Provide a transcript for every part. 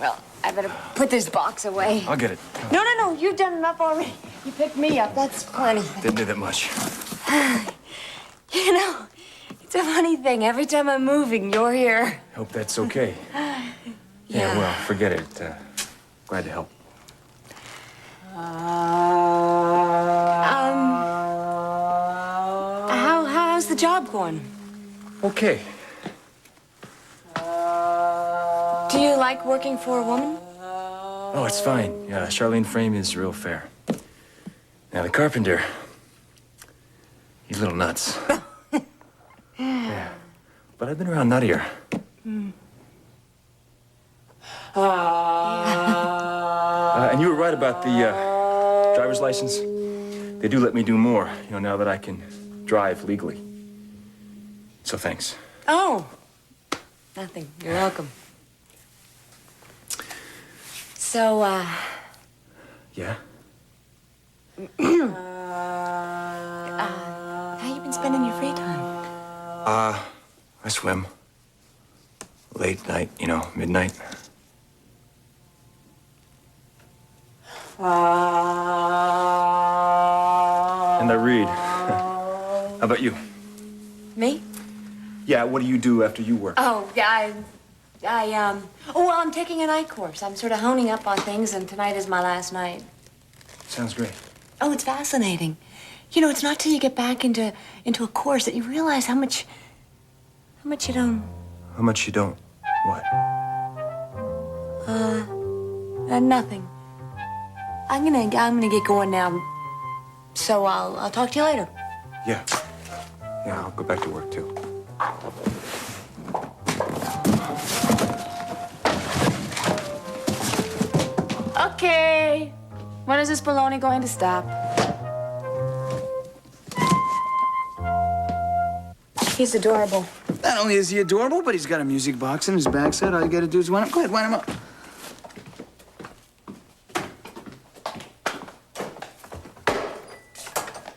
Well, I better put this box away. I'll get it. No. You've done enough already. You picked me up. That's plenty. Didn't do that much. You know, it's a funny thing. Every time I'm moving, you're here. Hope that's okay. Yeah, well, forget it. Glad to help. How's the job going? Okay. Do you like working for a woman? Oh, it's fine. Yeah, Charlene Frame is real fair. Now, the carpenter, he's a little nuts. Yeah. But I've been around nuttier. And you were right about the driver's license. They do let me do more, you know, now that I can drive legally. So thanks. Oh, nothing. You're welcome. So, Yeah? how you been spending your free time? I swim. Late night, you know, midnight. And I read. How about you? Me? Yeah, what do you do after you work? Oh, well, I'm taking a night course. I'm sort of honing up on things, and tonight is my last night. Sounds great. Oh, it's fascinating. You know, it's not till you get back into a course that you realize how much you don't. How much you don't? What? Nothing. I'm gonna get going now. So I'll talk to you later. Yeah. Yeah, I'll go back to work, too. Okay. When is this baloney going to stop? He's adorable. Not only is he adorable, but he's got a music box in his backside. All you gotta do is wind him. Go ahead, wind him up.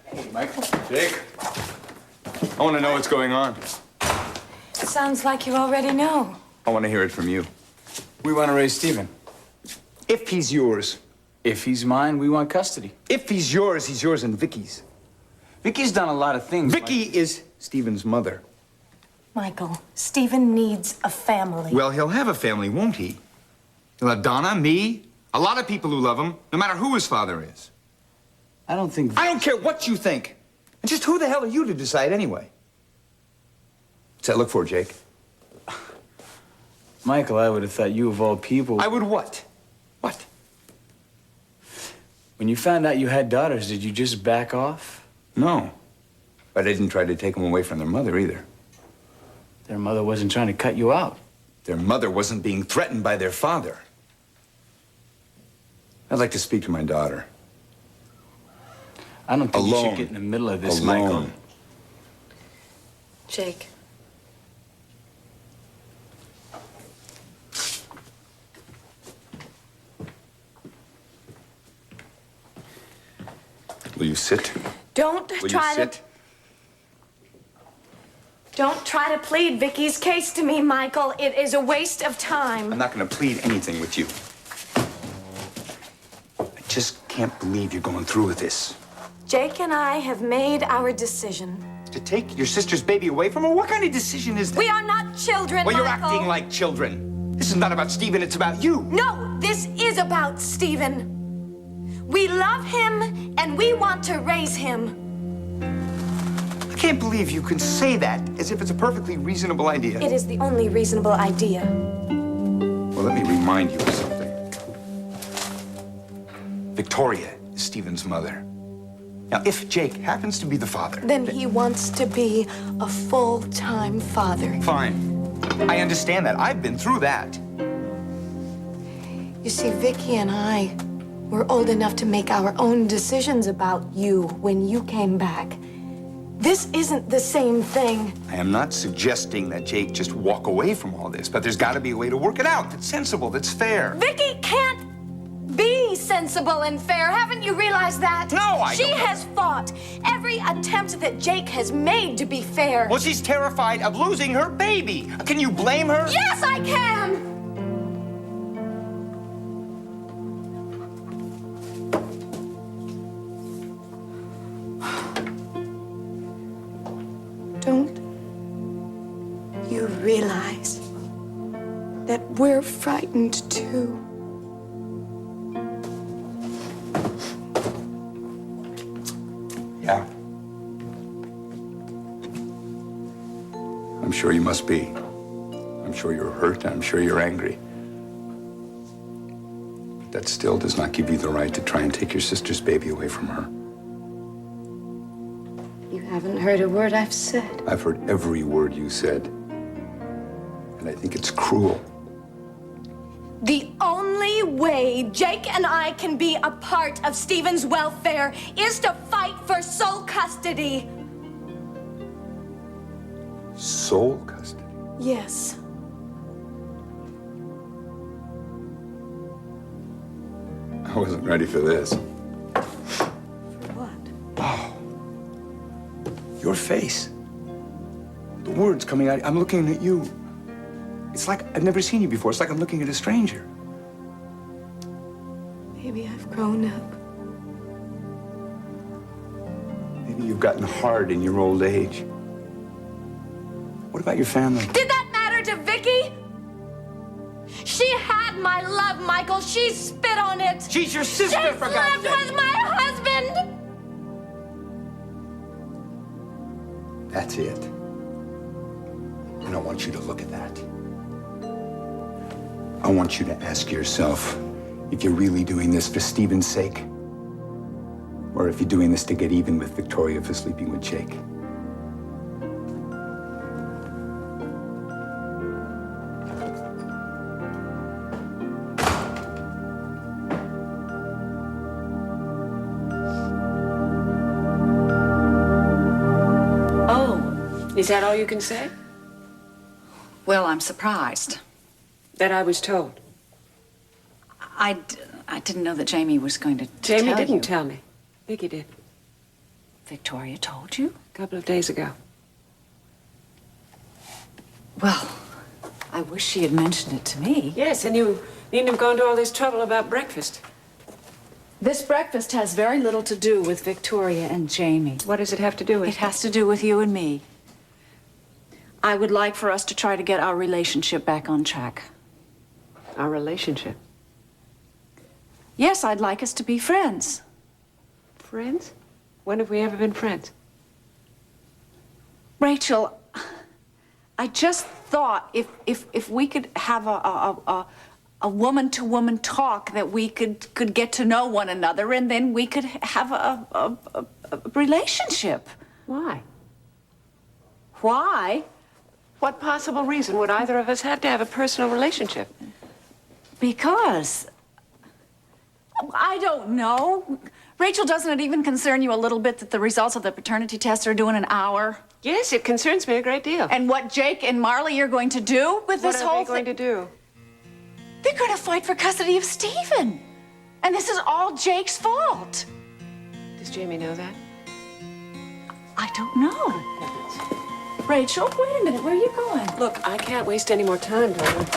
Hey, Michael. Jake. I want to know what's going on. Sounds like you already know. I want to hear it from you. We want to raise Stephen. If he's yours. If he's mine, we want custody. If he's yours and Vicky's. Vicky's done a lot of things. Vicky is Stephen's mother. Michael, Stephen needs a family. Well, he'll have a family, won't he? He'll have Donna, me, a lot of people who love him, no matter who his father is. I don't think... I don't care what you think. And just who the hell are you to decide anyway? What's that look for, Jake? Michael, I would have thought you of all people... I would what? What? When you found out you had daughters, did you just back off? No. But I didn't try to take them away from their mother either. Their mother wasn't trying to cut you out. Their mother wasn't being threatened by their father. I'd like to speak to my daughter. I don't think you Alone. should get in the middle of this, Alone. Michael. Jake. Will you sit? Don't Will try you sit? Don't try to plead Vicky's case to me, Michael. It is a waste of time. I'm not going to plead anything with you. I just can't believe you're going through with this. Jake and I have made our decision. To take your sister's baby away from her? What kind of decision is that? We are not children, Well, you're Michael. acting like children. This is not about Stephen, it's about you. No, this is about Stephen. We love him, and we want to raise him. I can't believe you can say that as if it's a perfectly reasonable idea. It is the only reasonable idea. Well, let me remind you of something. Victoria is Stephen's mother. Now, if Jake happens to be the father... Then he wants to be a full-time father. Fine. I understand that. I've been through that. You see, Vicky and I were old enough to make our own decisions about you when you came back. This isn't the same thing. I am not suggesting that Jake just walk away from all this, but there's got to be a way to work it out that's sensible, that's fair. Vicky can't be sensible and fair. Haven't you realized that? No, I She don't. has fought every attempt that Jake has made to be fair. Well, she's terrified of losing her baby. Can you blame her? Yes, I can! that we're frightened too. Yeah. I'm sure you must be. I'm sure you're hurt. I'm sure you're angry. But that still does not give you the right to try and take your sister's baby away from her. You haven't heard a word I've said. I've heard every word you said. And I think it's cruel. The only way Jake and I can be a part of Stephen's welfare is to fight for sole custody. Sole custody? Yes. I wasn't ready for this. For what? Your face. The words coming out. I'm looking at you. It's like I've never seen you before. It's like I'm looking at a stranger. Maybe I've grown up. Maybe you've gotten hard in your old age. What about your family? Did that matter to Vicky? She had my love, Michael. She spit on it. She's your sister, She for God's slept sake. with my husband. That's it. And I want you to look at that. I want you to ask yourself if you're really doing this for Stephen's sake, or if you're doing this to get even with Victoria for sleeping with Jake. Oh, is that all you can say? Well, I'm surprised. That I was told. I didn't know that Jamie was going to Jamie tell didn't you. tell me. Vicky did. Victoria told you? A couple of days ago. Well, I wish she had mentioned it to me. Yes, and you needn't have gone to all this trouble about breakfast. This breakfast has very little to do with Victoria and Jamie. What does it have to do with It has to do with you and me. I would like for us to try to get our relationship back on track. our relationship? Yes, I'd like us to be friends. Friends? When have we ever been friends? Rachel, I just thought if we could have a woman-to-woman talk, that we could get to know one another, and then we could have a relationship. Why? Why? What possible reason would either of us have to have a personal relationship? Because I don't know. Rachel, doesn't it even concern you a little bit that the results of the paternity test are due in an hour? Yes, it concerns me a great deal. And what Jake and Marley are going to do with What this are whole they going to do? They're going to fight for custody of Stephen. And this is all Jake's fault. Does Jamie know that? I don't know. Rachel, wait a minute. Where are you going? Look, I can't waste any more time, darling.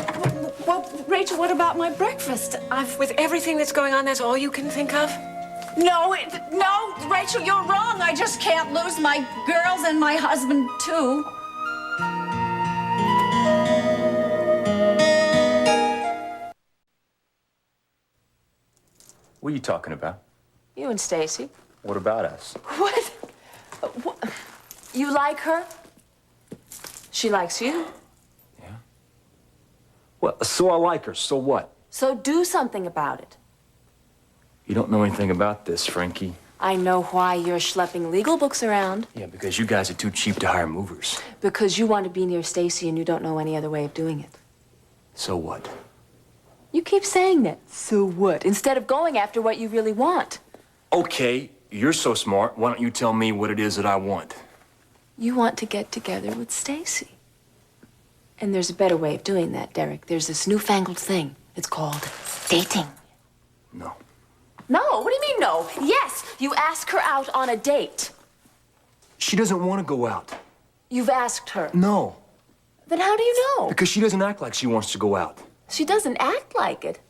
Well, Rachel, what about my breakfast? With everything that's going on, that's all you can think of? No, Rachel, you're wrong. I just can't lose my girls and my husband, too. What are you talking about? You and Stacy. What about us? What? You like her? She likes you. Yeah. Well, so I like her. So what? So do something about it. You don't know anything about this, Frankie. I know why you're schlepping legal books around. Yeah, because you guys are too cheap to hire movers. Because you want to be near Stacy and you don't know any other way of doing it. So what? You keep saying that. So what? Instead of going after what you really want. Okay, you're so smart. Why don't you tell me what it is that I want? You want to get together with Stacy. And there's a better way of doing that, Derek. There's this newfangled thing. It's called dating. No. No, what do you mean no? Yes, you ask her out on a date. She doesn't want to go out. You've asked her. No. Then how do you know? Because she doesn't act like she wants to go out. She doesn't act like it.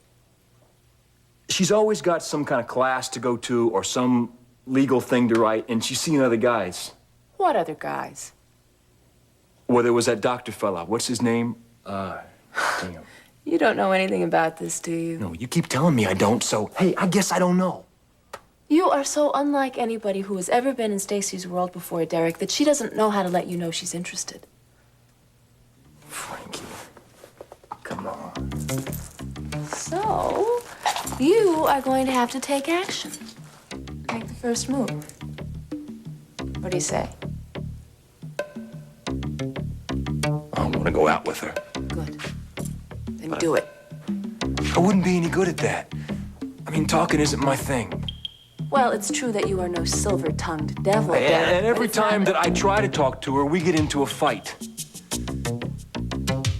She's always got some kind of class to go to or some legal thing to write, and she's seen other guys. What other guys? Well, there was that doctor fella. What's his name? Damn. You don't know anything about this, do you? No, you keep telling me I don't, so hey, I guess I don't know. You are so unlike anybody who has ever been in Stacy's world before, Derek, that she doesn't know how to let you know she's interested. Frankie, come on. So, you are going to have to take action. Make the first move. What do you say? I want to go out with her. Good. Then do it. I wouldn't be any good at that. I mean, talking isn't my thing. Well, it's true that you are no silver-tongued devil, And, Derek, and but every it's not time that I try to talk to her, we get into a fight.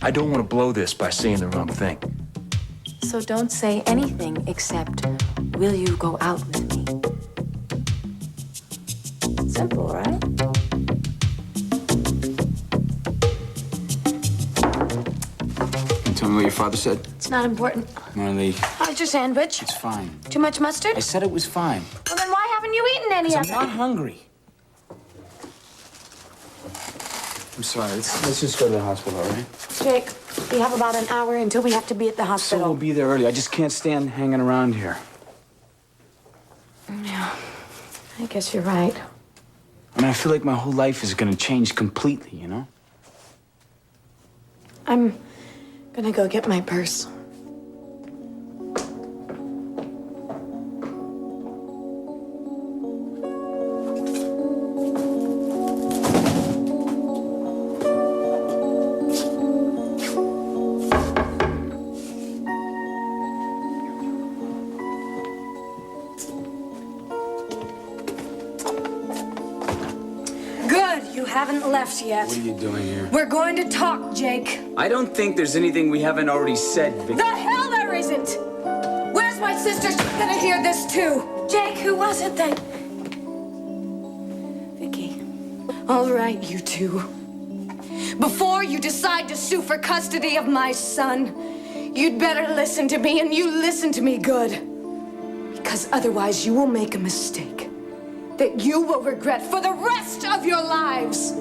I don't want to blow this by saying the wrong thing. So don't say anything except, will you go out with me? Simple, right? Can you tell me what your father said? It's not important. Marley, How's your sandwich? it's fine. Too much mustard? I said it was fine. Well, then why haven't you eaten any I'm of it? not hungry. I'm sorry. Let's just go to the hospital, all right? Jake, we have about an hour until we have to be at the So hospital. we'll be there early. I just can't stand hanging around here. Yeah, I guess you're right. I mean, I feel like my whole life is gonna change completely, you know? I'm gonna go get my purse. Good, you haven't left yet. What are you doing here? We're going to talk, Jake. I don't think there's anything we haven't already said, Vicky. The hell there isn't! Where's my sister? She's gonna hear this too. Jake, who was it that... Vicky. All right, you two. Before you decide to sue for custody of my son, you'd better listen to me, and you listen to me good. Because otherwise you will make a mistake that you will regret for the rest of your lives.